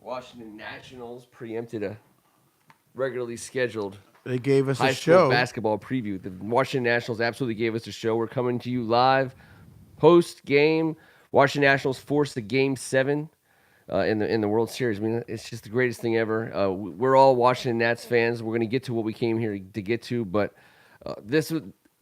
Washington Nationals preempted a regularly scheduled They gave us high a school show. basketball preview. The Washington Nationals absolutely gave us a show. We're coming to you live post game. Washington Nationals forced a Game 7 in the World Series. I mean, it's just the greatest thing ever. We're all Washington Nats fans. We're going to get to what we came here to get to, but this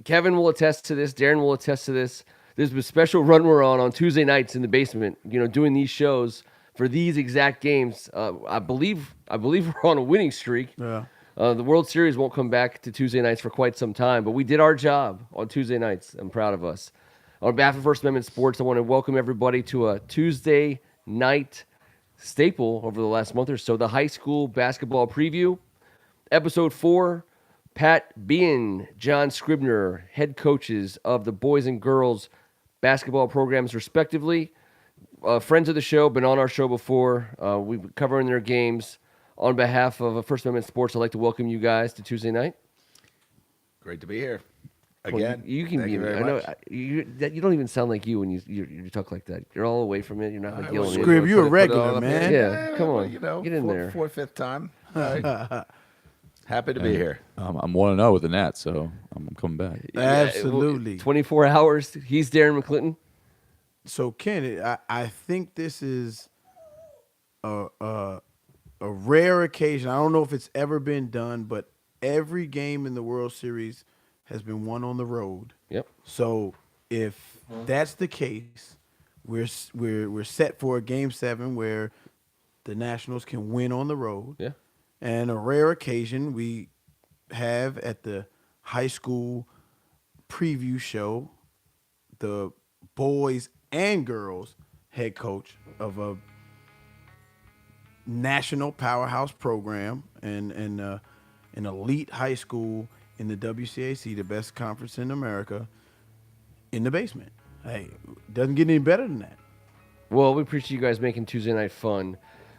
Kevin will attest to this. Darren will attest to this. There's a special run we're on Tuesday nights in the basement. Doing these shows for these exact games. I believe we're on a winning streak. Yeah. The World Series won't come back to Tuesday nights for quite some time, but we did our job on Tuesday nights. I'm proud of us. On behalf of First Amendment Sports, I want to welcome everybody to a Tuesday night staple over the last month or so, the high school basketball preview. Episode 4, Pat Behan, Jon Scribner, head coaches of the boys and girls basketball programs respectively. Friends of the show, been on our show before. We've been covering their games. On behalf of First Amendment Sports, I'd like to welcome you guys to Tuesday night. Great to be here Well, again. you can Thank be. you very I know much. you don't even sound like you when you talk like that. You're all away from it. You're not like yelling. Well, Scrib, you a put it regular, on up man. here. Yeah, come on. Get in there. Fourth, fifth time. All right. Happy to be here. I'm 1-0 with the Nats, so I'm coming back. Absolutely. 24 hours. He's Darren McClinton. So, Ken, I think this is a rare occasion. I don't know if it's ever been done, but every game in the World Series has been won on the road. Yep. So, if that's the case, we're set for a Game 7 where the Nationals can win on the road. Yeah. And a rare occasion we have at the high school preview show the boys and girls head coach of a national powerhouse program and an elite high school in the WCAC, the best conference in America, in the basement. Hey, doesn't get any better than that. Well, we appreciate you guys making Tuesday night fun.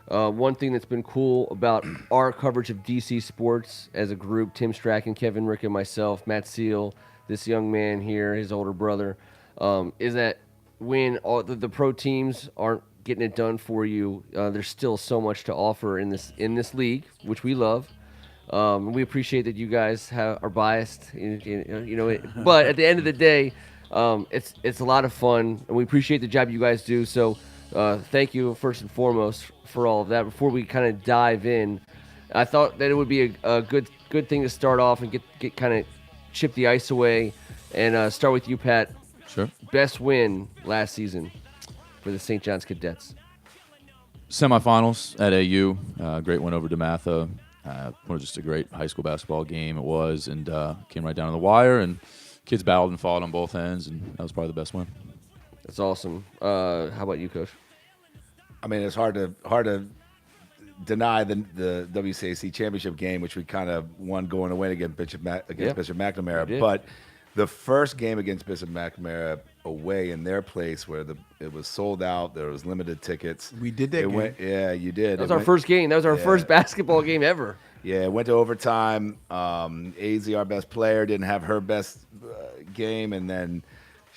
One thing that's been cool about our coverage of DC sports as a group, Tim Strachan, Kevin Rick, and myself, Matt Seal, this young man here, his older brother, is that when all the pro teams aren't getting it done for you, there's still so much to offer in this league, which we love. We appreciate that you guys are biased, but at the end of the day, it's a lot of fun, and we appreciate the job you guys do. So thank you first and foremost for all of that. Before we kind of dive in, I thought that it would be a good thing to start off and get kind of chip the ice away, and start with you, Pat. Sure. Best win last season for the St. John's Cadets. Semifinals at AU, great win over DeMatha. Was just a great high school basketball game it was, and came right down to the wire, and kids battled and fought on both ends, and that was probably the best win. That's awesome. How about you, Coach? I mean, it's hard to deny the WCAC championship game, which we kind of won going away against Bishop McNamara. did. But the first game against Bishop McNamara away in their place, where it was sold out, there was limited tickets. We did that game. Yeah, you did. That was our first game. That was our first basketball game ever. Yeah, it went to overtime. AZ, our best player, didn't have her best game, and then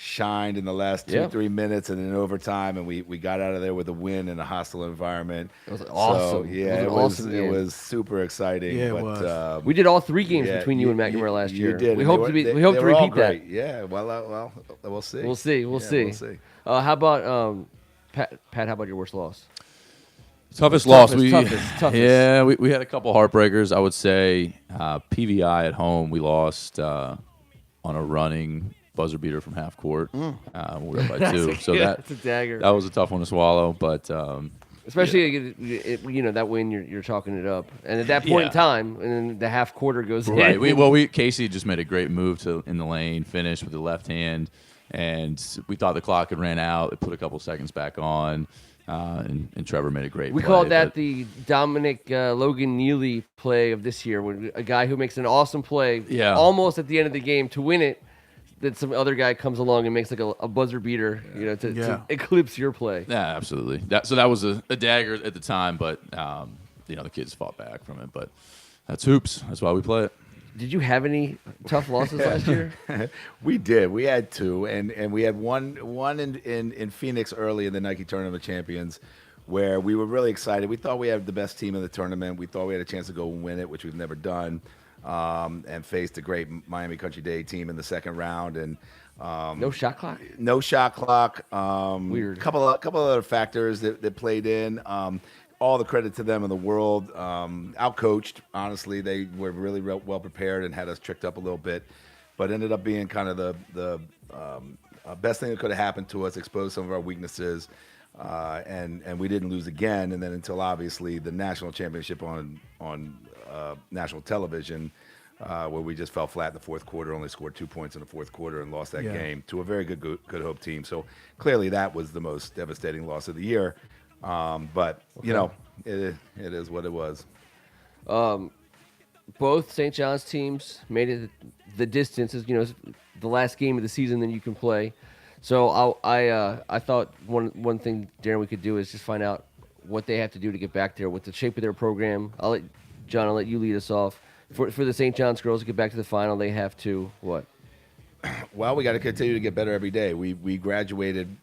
shined in the last 2-3 minutes, and then overtime, and we got out of there with a win in a hostile environment. It was awesome. So, yeah, it was an awesome game. It was super exciting. Yeah, it but, was. We did all 3 games yeah, between you and McNamara last year. You did. We and hope to they repeat were all that. great. Yeah. Well, we'll see. We'll see. We'll Yeah, see. We'll see. How about Pat? How about your worst loss? Toughest loss. Toughest. Yeah, we had a couple heartbreakers. I would say PVI at home, we lost on a running buzzer beater from half court. We were up by 2. So that's a dagger. That was a tough one to swallow, but especially that win, you're chalking it up, and at that point in time, and then the half quarter goes right. in. Casey just made a great move in the lane, finished with the left hand, and we thought the clock had ran out. It put a couple seconds back on. And Trevor made a great We play. called that the Dominic Logan Neely play of this year, when a guy who makes an awesome play almost at the end of the game to win it, that some other guy comes along and makes like a buzzer beater, to eclipse your play. Yeah, absolutely. That was a dagger at the time, but the kids fought back from it. But that's hoops. That's why we play it. Did you have any tough losses last year? We did. We had 2, and we had one in Phoenix early in the Nike Tournament of Champions, where we were really excited. We thought we had the best team in the tournament. We thought we had a chance to go win it, which we've never done, and faced a great Miami Country Day team in the second round. And No shot clock? no shot clock. Weird. Couple of other factors that played in. All the credit to them in the world. Outcoached, honestly. They were really well prepared and had us tricked up a little bit, but ended up being kind of the best thing that could have happened to us, exposed some of our weaknesses, and we didn't lose again. And then until obviously the national championship on national television, where we just fell flat in the fourth quarter, only scored 2 points in the fourth quarter and lost that game to a very good Hope team. So clearly that was the most devastating loss of the year. But you know, it is what it was. Both St. John's teams made it the distance. As you know, the last game of the season that you can play. So I thought one thing, Darren, we could do is just find out what they have to do to get back there, what the shape of their program. I'll let you lead us off. For the St. John's girls to get back to the final, they have to what? Well, we got to continue to get better every day. We graduated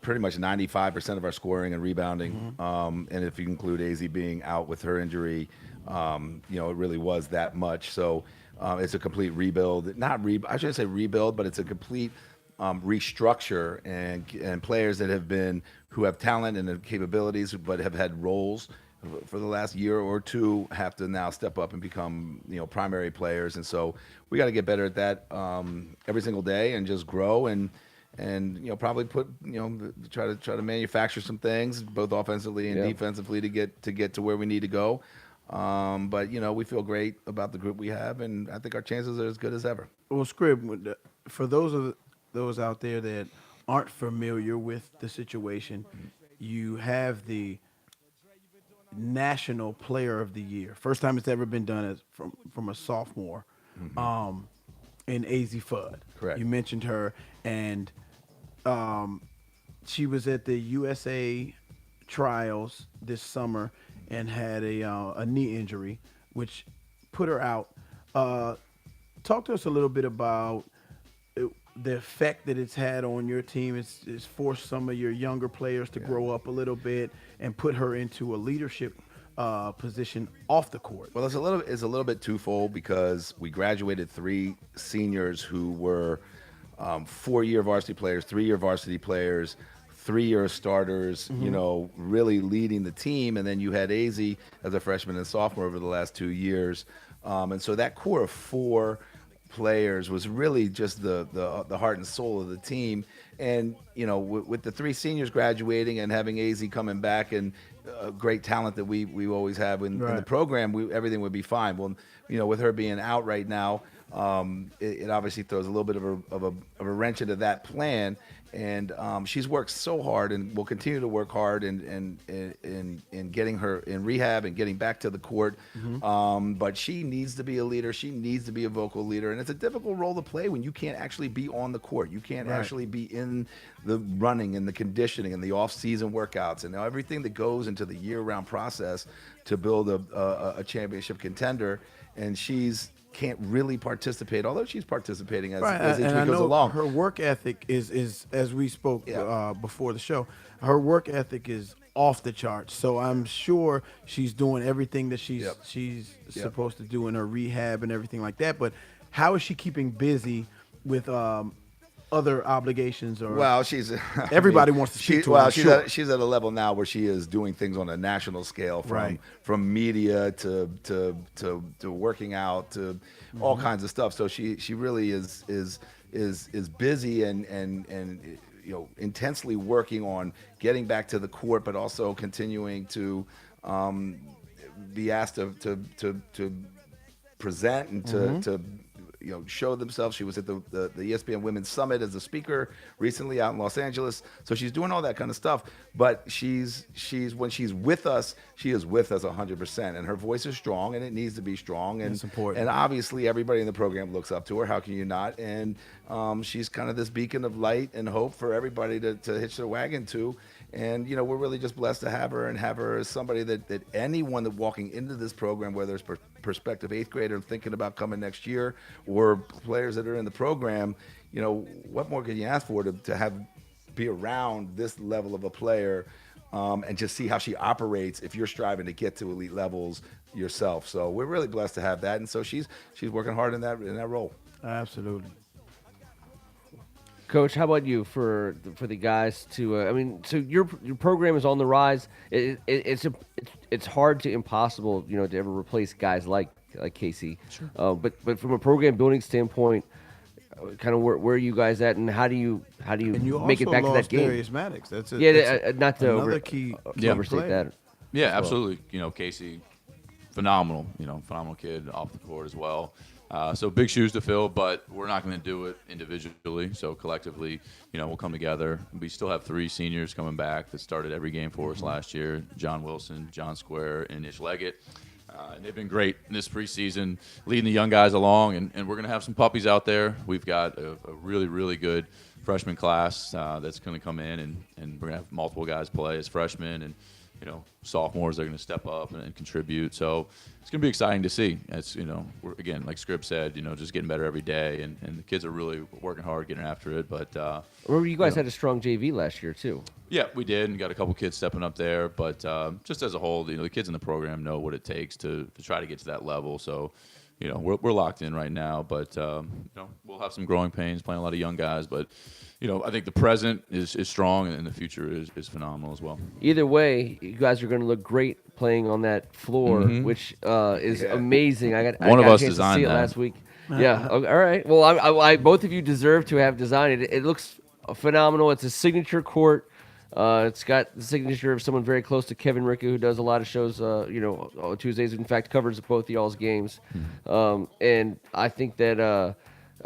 pretty much 95% of our scoring and rebounding, and if you include AZ being out with her injury, you know, it really was that much. So it's a complete rebuild. I shouldn't say rebuild, but it's a complete restructure, and players that who have talent and capabilities, but have had roles for the last year or two, have to now step up and become, you know, primary players. And so we got to get better at that every single day and just grow and you know, probably try to manufacture some things both offensively and defensively to get to where we need to go. But you know, we feel great about the group we have, and I think our chances are as good as ever. Well, Scrib, for those out there that aren't familiar with the situation, you have the National Player of the Year. First time it's ever been done from a sophomore in AZ Fudd. Correct. You mentioned her, and she was at the USA trials this summer and had a knee injury, which put her out. Talk to us a little bit about the effect that it's had on your team. It's forced some of your younger players to grow up a little bit and put her into a leadership position off the court. Well, it's a little bit twofold, because we graduated 3 seniors who were 4-year varsity players, 3-year varsity players, 3-year starters, you know, really leading the team. And then you had AZ as a freshman and sophomore over the last 2 years. And so that core of 4 players was really just the heart and soul of the team. And, you know, with the 3 seniors graduating and having AZ coming back and great talent that we always have in the program, everything would be fine. Well, you know, with her being out right now, it obviously throws a little bit of a wrench into that plan. And she's worked so hard and will continue to work hard in getting her in rehab and getting back to the court. But she needs to be a leader. She needs to be a vocal leader. And it's a difficult role to play when you can't actually be on the court. You can't actually be in the running and the conditioning and the off-season workouts and everything that goes into the year-round process to build a championship contender. And can't really participate, although she's participating as each week goes along. Her work ethic is as we spoke before the show, her work ethic is off the charts. So I'm sure she's doing everything that she's supposed to do in her rehab and everything like that. But how is she keeping busy with other obligations? Or everybody wants to speak to her. She's at a level now where she is doing things on a national scale, from media to working out to all kinds of stuff. So she really is busy and you know, intensely working on getting back to the court, but also continuing to be asked to present and to you know, show themselves. She was at the ESPN Women's Summit as a speaker recently out in Los Angeles. So she's doing all that kind of stuff. But she's when she's with us, she is with us 100%. And her voice is strong, and it needs to be strong. And it's important. And obviously, everybody in the program looks up to her. How can you not? And she's kind of this beacon of light and hope for everybody to hitch their wagon to. And, you know, we're really just blessed to have her as somebody that anyone that walking into this program, whether it's prospective 8th grader thinking about coming next year or players that are in the program, you know, what more can you ask for to be around this level of a player and just see how she operates if you're striving to get to elite levels yourself. So we're really blessed to have that, and so she's working hard in that role. Absolutely. Coach, how about you for the guys to? I mean, so your program is on the rise. It's hard to impossible, to ever replace guys like Casey. Sure. But from a program building standpoint, kind of where are you guys at, and how do you And you make it also back to that lost game? Darius Maddox. That's Not to another key overstate player. that. Yeah, well. absolutely. Casey, phenomenal. Phenomenal kid off the court as well. So big shoes to fill, but we're not going to do it individually. So collectively, we'll come together. We still have 3 seniors coming back that started every game for us last year: John Wilson, Jon Scribner, and Ish Leggett. And they've been great in this preseason, leading the young guys along. And we're going to have some puppies out there. We've got a really, really good freshman class that's going to come in, and we're going to have multiple guys play as freshmen, and sophomores are going to step up and contribute. So it's going to be exciting to see. It's, we're, again, like Scrib said, just getting better every day, and the kids are really working hard, getting after it. But remember, you guys had a strong JV last year too. Yeah, we did, and got a couple kids stepping up there. But just as a whole, the kids in the program know what it takes to try to get to that level. So, we're locked in right now. But we'll have some growing pains playing a lot of young guys. But I think the present is strong, and the future is phenomenal as well. Either way, you guys are going to look great playing on that floor, which is amazing. I got of a us chance to designed see it that. last week. Yeah. All right. Well, I both of you deserve to have designed it. It looks phenomenal. It's a signature court. It's got the signature of someone very close to Kevin Ricka, who does a lot of shows, on Tuesdays. In fact, covers both y'all's games. And I think that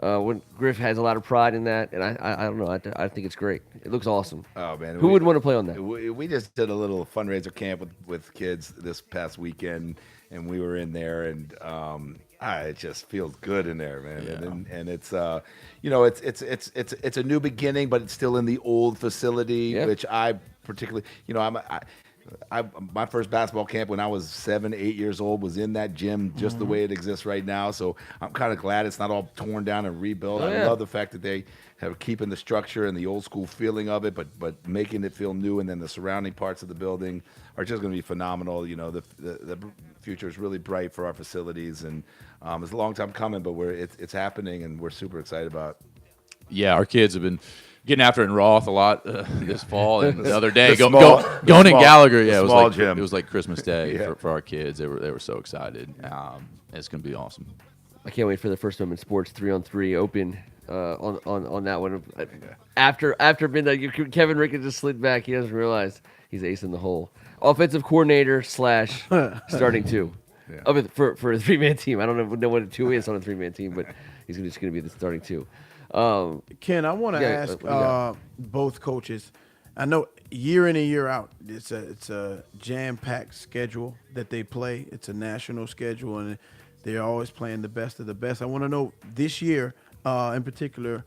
when Griff has a lot of pride in that, and I don't know, I think it's great. It looks awesome. Oh man, who wouldn't want to play on that? We just did a little fundraiser camp with kids this past weekend, and we were in there, and it just feels good in there, man. Yeah. And it's it's a new beginning, but it's still in the old facility, which I particularly, my first basketball camp when I was 7, 8 years old was in that gym just the way it exists right now. So I'm kind of glad it's not all torn down and rebuilt. I love the fact that they have keeping the structure and the old school feeling of it, but making it feel new. And then the surrounding parts of the building are just going to be phenomenal. The future is really bright for our facilities, and it's a long time coming, but it's happening, and we're super excited about it. Yeah, our kids have been getting after it in Roth a lot this fall, and the other day going in Gallagher. Yeah, it was like Christmas Day for our kids. They were so excited. It's going to be awesome. I can't wait for the first time in sports 3-on-3 open on that one. After Kevin Ricka just slid back, he doesn't realize he's ace in the hole. Offensive coordinator / starting 2. Yeah. For a 3-man team. I don't know what a 2 is on a 3-man team, but he's just going to be the starting 2. Ken, I want to ask both coaches. I know year in and year out, it's a jam-packed schedule that they play. It's a national schedule, and they're always playing the best of the best. I want to know this year, in particular,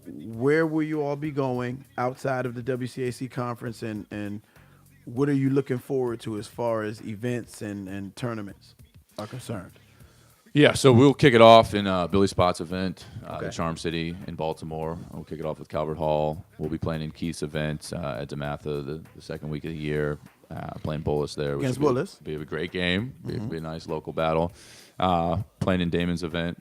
where will you all be going outside of the WCAC conference, and what are you looking forward to as far as events and tournaments are concerned? Yeah, so we'll kick it off in Billy Spott's event, the Charm City in Baltimore. We'll kick it off with Calvert Hall. We'll be playing in Keith's event at DeMatha the second week of the year, playing Bullis there. Against Bullis. Be a great game. Be a nice local battle. Playing in Damon's event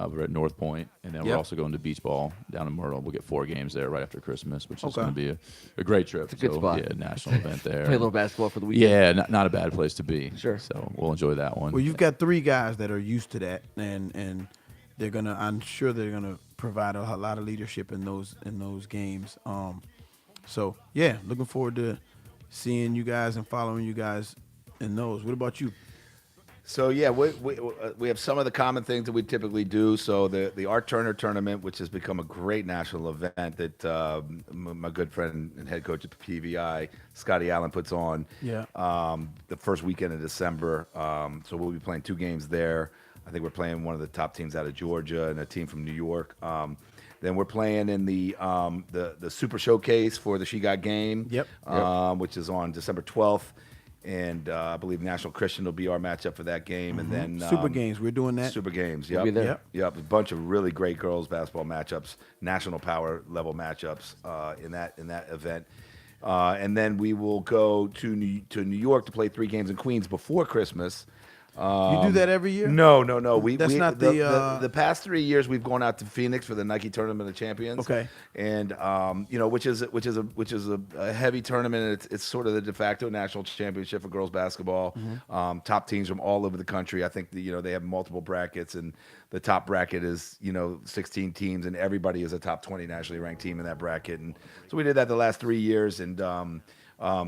over at North Point, and then we're also going to Beach Ball down in Myrtle. We'll get 4 games there right after Christmas, which is going to be a great trip. It's a good spot. Yeah, national event there. Play a little basketball for the weekend. Yeah, not a bad place to be. Sure. So we'll enjoy that one. Well, you've got 3 guys that are used to that, and they're gonna. I'm sure they're gonna provide a lot of leadership in those games. So yeah, looking forward to seeing you guys and following you guys in those. What about you? So yeah, we have some of the common things that we typically do. So the Art Turner tournament, which has become a great national event that my good friend and head coach at PVI, Scotty Allen, puts on. Yeah. The first weekend of December. So we'll be playing 2 games there. I think we're playing one of the top teams out of Georgia and a team from New York. Then we're playing in the Super Showcase for the She Got Game. Yep. Which is on December 12th. And I believe National Christian will be our matchup for that game. And then Super Games, we're doing that. Super Games, We'll be there. Yep. A bunch of really great girls basketball matchups, national power level matchups in that event. And then we will go to New York to play 3 games in Queens before Christmas. You do that every year? No. That's not the past 3 years we've gone out to Phoenix for the Nike Tournament of Champions. Okay. And which is a heavy tournament. It's sort of the de facto national championship for girls basketball. Top teams from all over the country. I think they have multiple brackets, and the top bracket is 16 teams, and everybody is a top 20 nationally ranked team in that bracket. And so we did that the last 3 years, and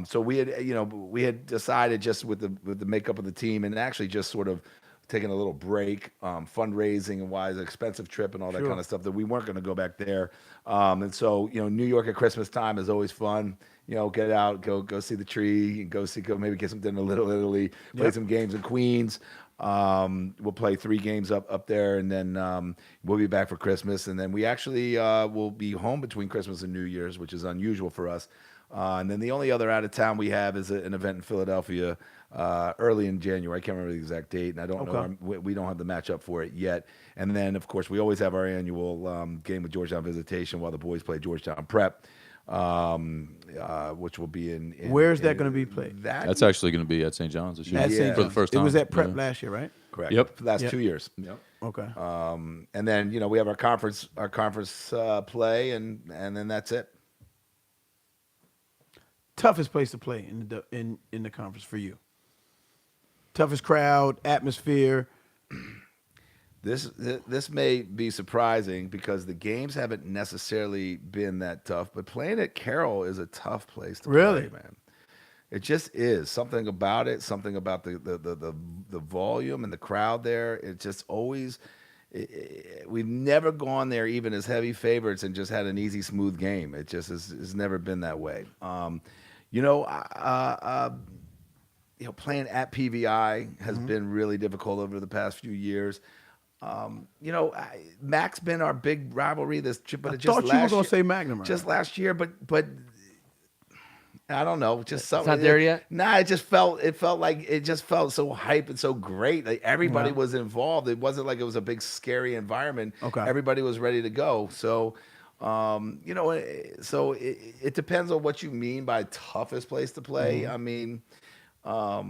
so we had decided, just with the makeup of the team, and actually just sort of taking a little break, fundraising and wise, expensive trip and all that kind of stuff, that we weren't going to go back there. And so New York at Christmas time is always fun. Get out, go see the tree, go maybe get some dinner in Little Italy, play some games in Queens. We'll play 3 games up there, and then we'll be back for Christmas, and then we actually will be home between Christmas and New Year's, which is unusual for us. And then the only other out of town we have is an event in Philadelphia early in January. I can't remember the exact date, and I don't know. We don't have the matchup for it yet. And then, of course, we always have our annual game with Georgetown Visitation while the boys play Georgetown Prep, which will be in Where's that going to be played? That's actually going to be at St. John's this year At St. for the first time. It was at Prep last year, right? Correct. Yep. For the last 2 years. Yep. Okay. And then we have our conference play, and then that's it. Toughest place to play in the conference for you? Toughest crowd, atmosphere. This may be surprising because the games haven't necessarily been that tough, but playing at Carroll is a tough place to play, man. It just is. Something about it, something about the volume and the crowd there. It just always we've never gone there even as heavy favorites and just had an easy, smooth game. It just has never been that way. Playing at PVI has been really difficult over the past few years. Mac's been our big rivalry. But I thought you were going to say Magnum. Just last year, but I don't know. Just something. It's not there yet? Nah, it felt like it just felt so hype and so great. Like everybody was involved. It wasn't like it was a big scary environment. Okay. Everybody was ready to go. So, so it depends on what you mean by toughest place to play. I mean, I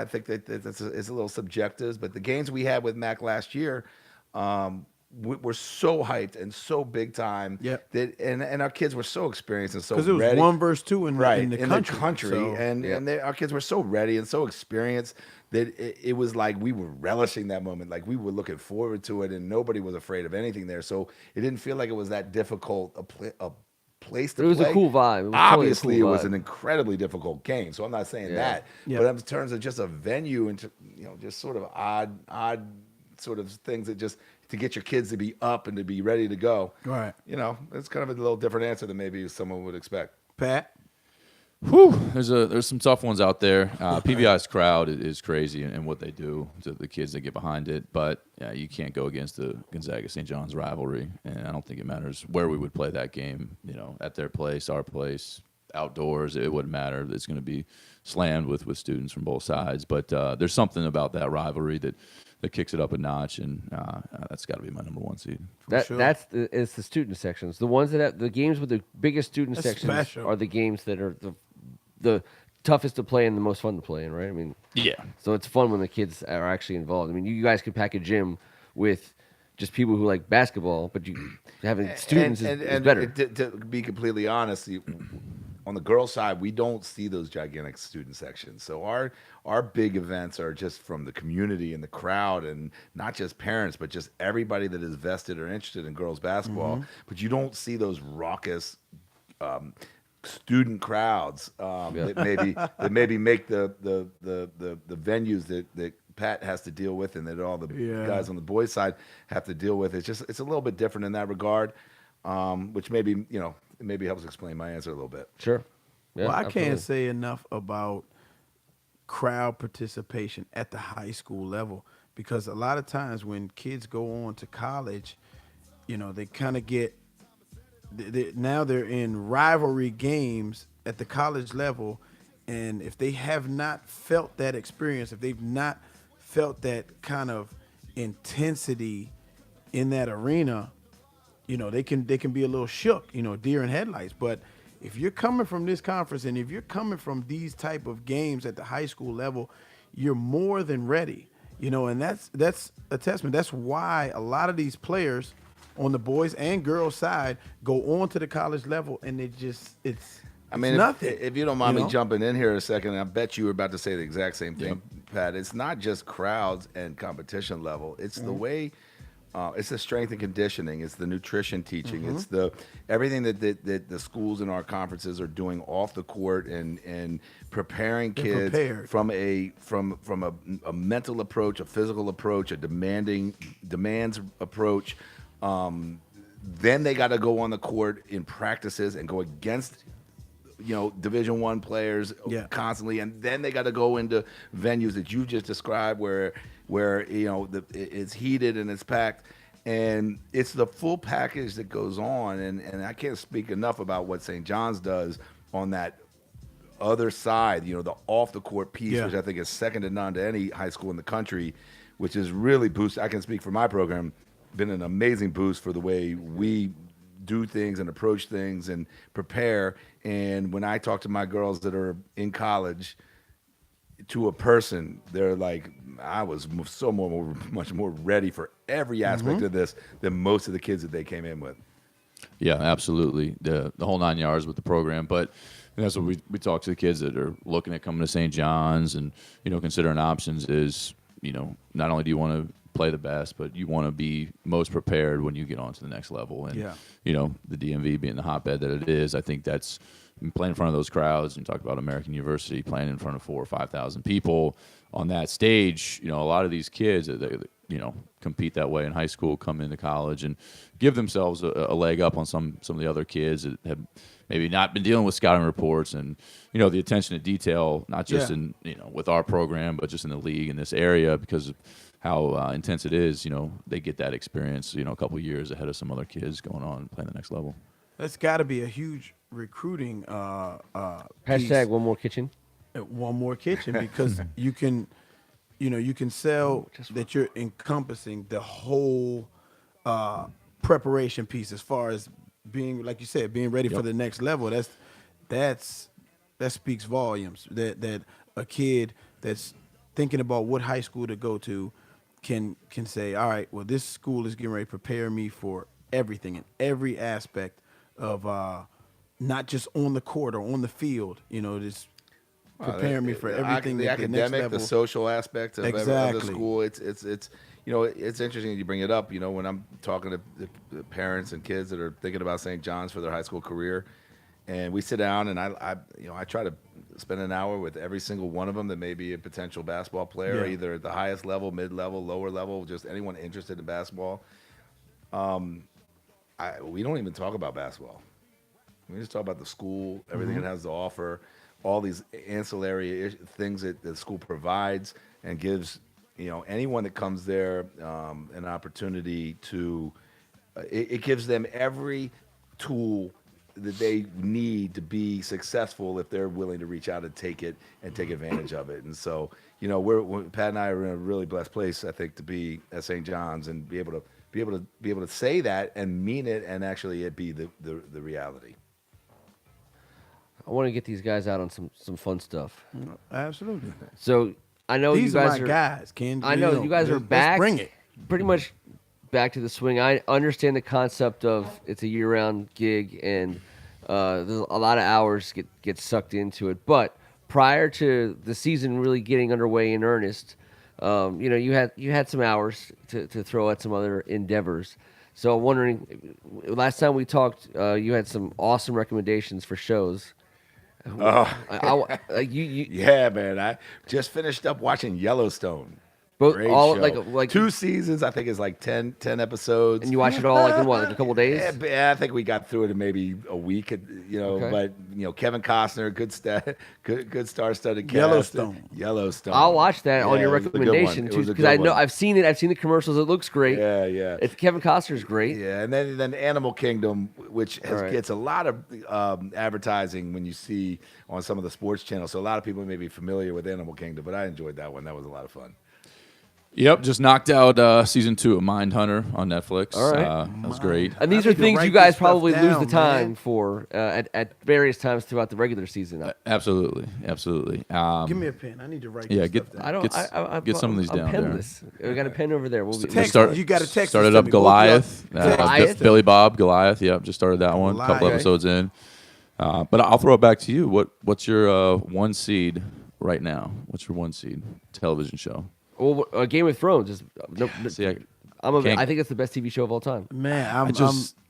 think that it's a little subjective, but the games we had with Mac last year, were so hyped and so big time. That and our kids were so experienced and so ready. Because it was 1 versus 2 in the country. So, and our kids were so ready and so experienced that it was like we were relishing that moment. Like we were looking forward to it, and nobody was afraid of anything there. So it didn't feel like it was that difficult a place to play. It was a cool vibe. Obviously, it was an incredibly difficult game. So I'm not saying that. But in terms of just a venue and just sort of odd sort of things that just to get your kids to be up and to be ready to go. Right. It's kind of a little different answer than maybe someone would expect. Pat? Whew, there's some tough ones out there. PVI's crowd is crazy and what they do to the kids that get behind it, but you can't go against the Gonzaga-St. John's rivalry, and I don't think it matters where we would play that game, at their place, our place, outdoors, it wouldn't matter. It's going to be slammed with students from both sides, but there's something about that rivalry that kicks it up a notch, and that's got to be my number 1 seed. It's the student sections. The ones that have the games with the biggest student sections special. are the games that are the toughest to play and the most fun to play in, right? I mean, so it's fun when the kids are actually involved. I mean, you guys could pack a gym with just people who like basketball, but having students is better. To be completely honest, on the girls' side, we don't see those gigantic student sections. So our big events are just from the community and the crowd, and not just parents, but just everybody that is vested or interested in girls' basketball. But you don't see those raucous student crowds that maybe make the venues that Pat has to deal with and that all the guys on the boys' side have to deal with. It's a little bit different in that regard, which maybe helps explain my answer a little bit. Sure. Yeah, Well, I absolutely. can't say enough about crowd participation at the high school level, because a lot of times when kids go on to college, they kind of get now they're in rivalry games at the college level, and if they have not felt that experience, if they've not felt that kind of intensity in that arena, they can be a little shook, deer in headlights. But if you're coming from this conference and if you're coming from these type of games at the high school level, you're more than ready. And that's a testament. That's why a lot of these players on the boys and girls side go on to the college level, and it's nothing. If you don't mind me jumping in here a second, I bet you were about to say the exact same thing, Pat. It's not just crowds and competition level. It's the way. It's the strength and conditioning. It's the nutrition teaching. It's the everything that the schools in our conferences are doing off the court and preparing kids from a mental approach, a physical approach, a demands approach. Then they got to go on the court in practices and go against Division I players constantly, and then they got to go into venues that you just described where it's heated and it's packed, and it's the full package that goes on. And I can't speak enough about what St. John's does on that other side, the off the court piece, which I think is second to none to any high school in the country, which is really boosted. I can speak for my program, been an amazing boost for the way we do things and approach things and prepare. And when I talk to my girls that are in college, to a person, they're like, I was much more ready for every aspect of this than most of the kids that they came in with. Yeah, absolutely. The whole 9 yards with the program. But that's what we talk to the kids that are looking at coming to St. John's and, considering options is, not only do you want to play the best, but you want to be most prepared when you get on to the next level. And, the DMV being the hotbed that it is, I think that's playing in front of those crowds. And talk about American University playing in front of 4,000 or 5,000 people on that stage. A lot of these kids, they compete that way in high school, come into college and give themselves a leg up on some of the other kids that have maybe not been dealing with scouting reports and, the attention to detail, not just in, with our program, but just in the league in this area because of how intense it is. They get that experience, a couple of years ahead of some other kids going on and playing the next level. That's got to be a huge recruiting Hashtag one more kitchen. One more kitchen, because you can sell that you're encompassing the whole preparation piece as far as being, like you said, being ready for the next level. That speaks volumes. That a kid that's thinking about what high school to go to can say, all right, well, this school is getting ready to prepare me for everything in every aspect of not just on the court or on the field, just preparing me for everything. The academic, next level. the social aspect of the school. It's interesting that you bring it up. When I'm talking to the parents and kids that are thinking about St. John's for their high school career, and we sit down and I try to spend an hour with every single one of them that may be a potential basketball player, either at the highest level, mid-level, lower level, just anyone interested in basketball. We don't even talk about basketball. We just talk about the school, everything it has to offer, all these ancillary things that the school provides and gives, anyone that comes there an opportunity to. It gives them every tool that they need to be successful if they're willing to reach out and take it and take advantage of it. And so, Pat and I are in a really blessed place, I think, to be at St. John's and be able to say that and mean it and actually it be the reality. I want to get these guys out on some fun stuff. Absolutely. So I know these you guys are my guys, Ken. I know you guys are back. Let's bring it. Pretty much back to the swing. I understand the concept of it's a year-round gig and there's a lot of hours get sucked into it. But prior to the season really getting underway in earnest, you had some hours to throw at some other endeavors. So I'm wondering, last time we talked, you had some awesome recommendations for shows. Yeah, man. I just finished up watching Yellowstone. Both Great all show. like 2 seasons. I think it's like 10 episodes. And you watched it all like in what, like a couple days? Yeah, I think we got through it in maybe a week. Okay. But Kevin Costner, good star-studded cast. Yellowstone. I'll watch that on your it was a good one. recommendation It too, was a because good I know one. I've seen it. I've seen the commercials. It looks great. Yeah. It's Kevin Costner's great. Yeah, and then Animal Kingdom, which gets a lot of advertising when you see on some of the sports channels. So a lot of people may be familiar with Animal Kingdom, but I enjoyed that one. That was a lot of fun. Yep, just knocked out season 2 of Mindhunter on Netflix. All right. That was great. And these I are need to things write you guys this stuff probably lose down, the time man. for at various times throughout the regular season. Absolutely. Give me a pen. I need to write Yeah, this get stuff down. get some of these I'm down there. penless. We got a pen over there. We'll be, Text- you gotta text Started this to up me. Both y'all Goliath. text Goliath? Billy Bob Goliath. Yep, just started that one. A couple Goliath. episodes in. But I'll throw it back to you. What's your 1 seed right now? What's your 1 seed television show? well, Game of Thrones is. See, I think it's the best TV show of all time. Man,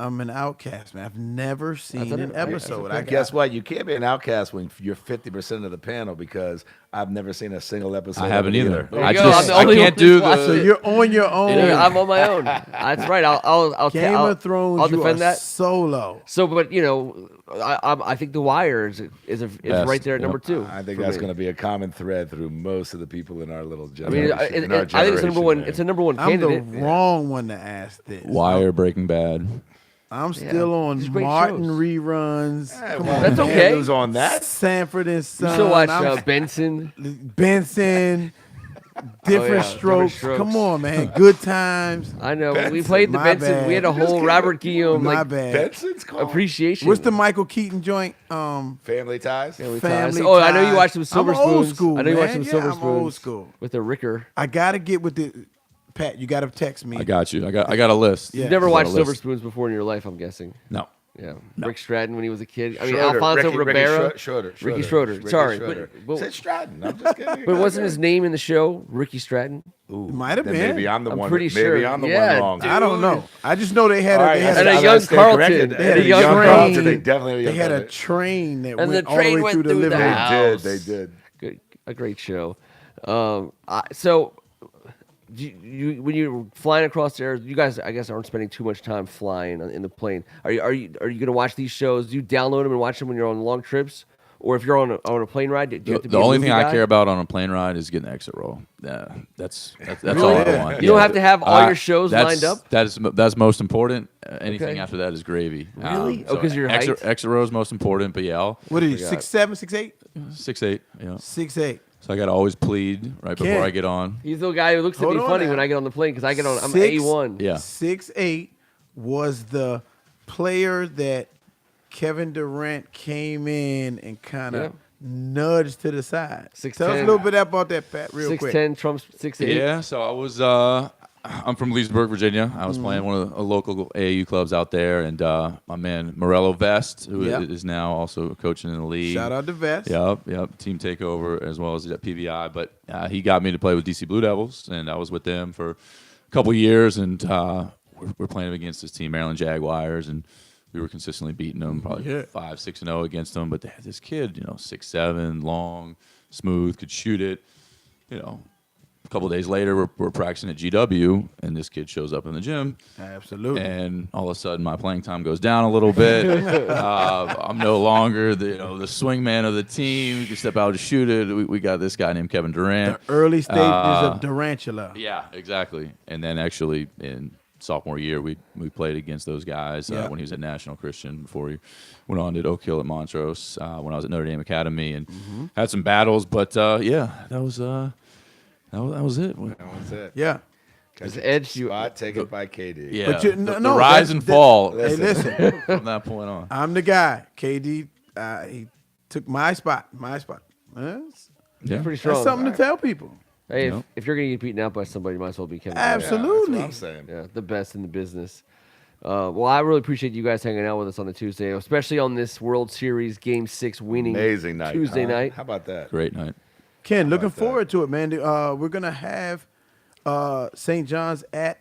I'm an outcast, man. I've never seen That's an okay. episode. That's I okay. Guess what? You can't be an outcast when you're 50% of the panel because I've never seen a single episode. I haven't of it either. There you I go. just I'm the I only can't one do who's watched So the. you're on your own. I'm on my own. That's right. I'll Game I'll, of Thrones, I'll you defend are that. solo. So, but I think The Wire is Best. right there at Yep. number 2. I think for that's me. going to be a common thread through most of the people in our little I mean, generation. I think it's number one. It's a number one I'm the candidate. wrong one to ask this. Wire, Breaking Bad. I'm still These on great Martin shows. reruns. Come well, on, That's man. okay. Who's on that? Sanford and You Son. still watch I'm Benson? Benson. Different strokes. Strokes. Come on, man. Good times. I know. We Benson. played the My Benson. bad. We had a You just whole can't- Robert Guillaume My bad. Benson's called appreciation. What's the Michael Keaton joint? Family Ties. Family Family Ties? Oh, I know you Ties. watched some Silver I'm old Spoons. school, I know you watched man. some Silver Yeah, I'm Spoons. old school. With the Ricker. I gotta get with the Pat. You gotta text me. I got you. I got a list. Yeah. You've never I got watched a Silver list. Spoons before in your life, I'm guessing. No. Yeah. Rick Stratton when he was a kid. I mean, Schroeder. Alfonso Ricky Rivera. Schroeder. Ricky Schroeder. Ricky Sorry. Schroeder. But Said Stratton. I'm just kidding. But wasn't his name in the show Ricky Stratton? Ooh, Might have then been. Maybe I'm the I'm one. pretty Maybe sure. I'm the Yeah, one wrong. dude. I don't know. I just know they had All a, right, they had And a, a I young stand Carlton. corrected. They They had had a a young young Carlton. Carlton. They definitely they had a did. train that And went the all the train way went through the through the living room. house. They did. Good, a great show. So, when you're flying across the air, you guys, I guess, aren't spending too much time flying in the plane. Are you going to watch these shows? Do you download them and watch them when you're on long trips, or if you're on a plane ride? Do you have to be The a only movie thing I guy? care about on a plane ride is getting the exit roll. Yeah, that's Really? all I Yeah. want. You don't have to have all your shows that's- lined up? That's most important. Anything Okay. after that is gravy. Really? Oh, 'cause you're exit, height? exit row is most important. But yeah, I'll What are you? Forgot. 6'7", 6'8"? 6'8". You know, 6'8". so I got to always plead right before Ken. I get on. He's the guy who looks at Hold me on funny now. when I get on the plane because I get on. I'm Six- A1. Yeah. 6'8" was the player that Kevin Durant came in and kind of Yeah. nudged to the side. 6'10". Tell us a little bit about that, Pat, real quick. 6'10", Trump's 6'8". Yeah, so I was. I'm from Leesburg, Virginia. I was playing one of the local AAU clubs out there, and my man Morello Vest, who Yep. is now also coaching in the league. Shout out to Vest. Yep. Team takeover as well as at PVI. But he got me to play with DC Blue Devils, and I was with them for a couple years. And we're playing against this team, Maryland Jaguars, and we were consistently beating them, probably 5-6-0 against them. But they had this kid, 6'7", long, smooth, could shoot it. A couple days later, we're practicing at GW, and this kid shows up in the gym. Absolutely. And all of a sudden, my playing time goes down a little bit. I'm no longer the swing man of the team. You can step out and shoot it. We got this guy named Kevin Durant. The early stages of Durantula. Yeah, exactly. And then actually in sophomore year, we played against those guys Yeah. when he was at National Christian before he went on to Oak Hill at Montrose when I was at Notre Dame Academy and had some battles. But yeah, that was it. That was it. Yeah. His edge, Spot taken by KD. Yeah, But you- the no, rise that- and that- fall Hey, listen. from that point on. I'm the guy. KD, he took my spot. That's Yeah. pretty strong. something to tell people. Hey, Yep. if you're gonna get beaten out by somebody, you might as well be Kevin Durant. Absolutely. Yeah, that's what I'm saying. Yeah, the best in the business. Well, I really appreciate you guys hanging out with us on the Tuesday, especially on this World Series Game 6 winning Amazing night. Tuesday huh? night. How about that? Great night. Ken, looking about that? forward to it, man. We're going to have St. John's at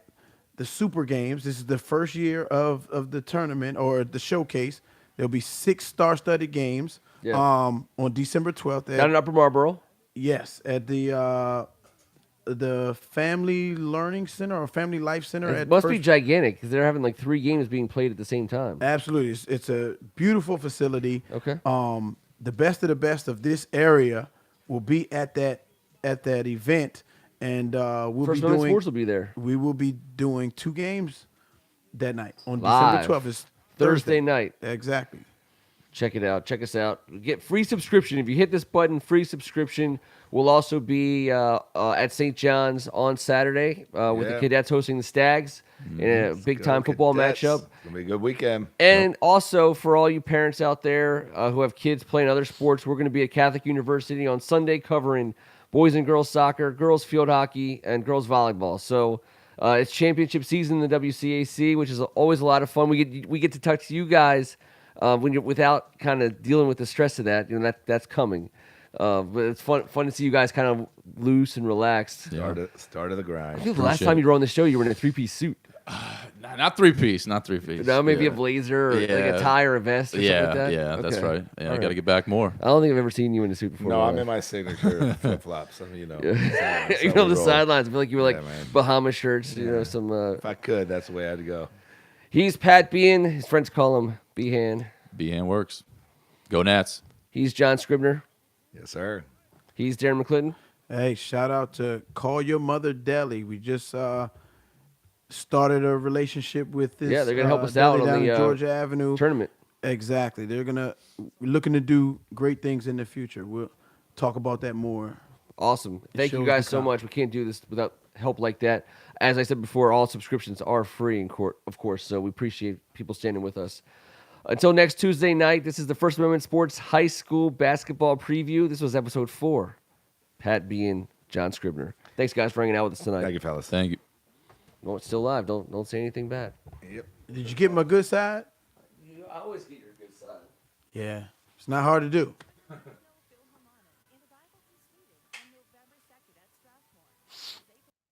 the Super Games. This is the first year of the tournament or the showcase. There'll be 6 star-studded games Yeah. on December 12th. Down in Upper Marlboro. Yes, at the Family Learning Center or Family Life Center. It at must be First- gigantic because they're having like 3 games being played at the same time. Absolutely. It's a beautiful facility. Okay. The best of the best of this area will be at that event, and we'll First be Night doing. Sports will be there. We will be doing 2 games that night on Live. December 12th. It's Thursday night. Exactly. Check it out. Check us out. Get free subscription. If you hit this button, free subscription. We'll also be at St. John's on Saturday with the Cadets hosting the Stags in a big-time football matchup. It's going to be a good weekend. And also, for all you parents out there who have kids playing other sports, we're going to be at Catholic University on Sunday covering boys and girls soccer, girls field hockey, and girls volleyball. So it's championship season in the WCAC, which is always a lot of fun. We get to talk to you guys when you're without kind of dealing with the stress of that. That's coming. But it's fun to see you guys kind of loose and relaxed. Start of the grind. I think the last time you were on the show, you were in a 3-piece suit. Not three-piece. No, maybe a blazer or like a tie or a vest or something like that? Yeah, that's Okay. right. Yeah, I got to get back more. I don't think I've ever seen you in a suit before. No, I'm in my signature flip-flops. You know, the sidelines. I feel like you were like man. Bahama shirts, some... If I could, that's the way I'd go. He's Pat Behan. His friends call him Behan. Behan works. Go Nats. He's Jon Scribner. Yes, sir. He's Darren McClinton. Hey, shout out to Call Your Mother Deli. We just started a relationship with this. Yeah, they're gonna help us deli out on down the in Georgia Avenue tournament. Exactly. We're looking to do great things in the future. We'll talk about that more. Awesome. Thank you shows guys to so come. much. We can't do this without help like that. As I said before, all subscriptions are free in court, of course, so we appreciate people standing with us. Until next Tuesday night, this is the First Amendment Sports High School Basketball Preview. This was episode 4. Pat Behan, Jon Scribner. Thanks, guys, for hanging out with us tonight. Thank you, fellas. Thank you. No, it's still live. Don't say anything bad. Yep. Did you get my good side? I always get your good side. Yeah. It's not hard to do.